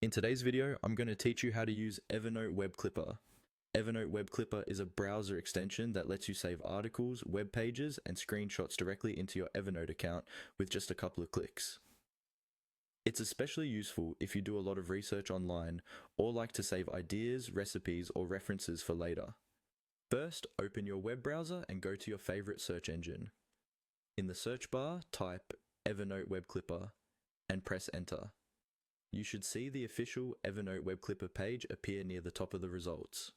In today's video, I'm going to teach you how to use Evernote Web Clipper. Evernote Web Clipper is a browser extension that lets you save articles, web pages, and screenshots directly into your Evernote account with just a couple of clicks. It's especially useful if you do a lot of research online or like to save ideas, recipes, or references for later. First, open your web browser and go to your favorite search engine. In the search bar, type Evernote Web Clipper and press enter. You should see the official Evernote Web Clipper page appear near the top of the results.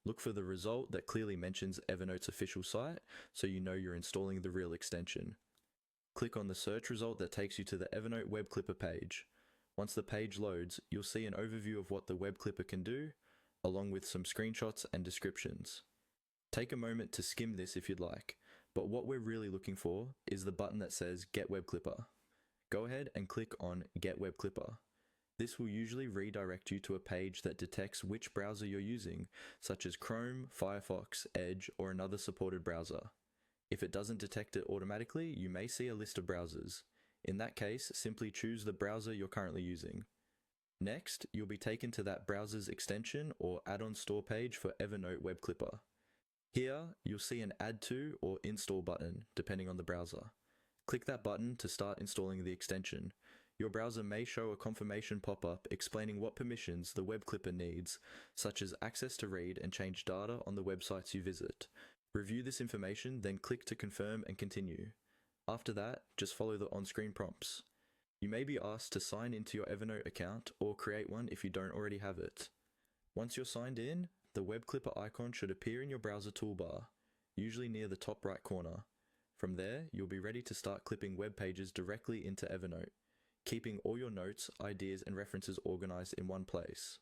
Look for the result that clearly mentions Evernote's official site so you know you're installing the real extension. Click on the search result that takes you to the Evernote Web Clipper page. Once the page loads, you'll see an overview of what the Web Clipper can do, along with some screenshots and descriptions. Take a moment to skim this if you'd like, but what we're really looking for is the button that says Get Web Clipper. Go ahead and click on Get Web Clipper. This will usually redirect you to a page that detects which browser you're using, such as Chrome, Firefox, Edge, or another supported browser. If it doesn't detect it automatically, you may see a list of browsers. In that case, simply choose the browser you're currently using. Next, you'll be taken to that browser's extension or add-on store page for Evernote Web Clipper. Here, you'll see an Add to or Install button, depending on the browser. Click that button to start installing the extension. Your browser may show a confirmation pop-up explaining what permissions the Web Clipper needs, such as access to read and change data on the websites you visit. Review this information, then click to confirm and continue. After that, just follow the on-screen prompts. You may be asked to sign into your Evernote account or create one if you don't already have it. Once you're signed in, the Web Clipper icon should appear in your browser toolbar, usually near the top right corner. From there, you'll be ready to start clipping web pages directly into Evernote, keeping all your notes, ideas, and references organized in one place.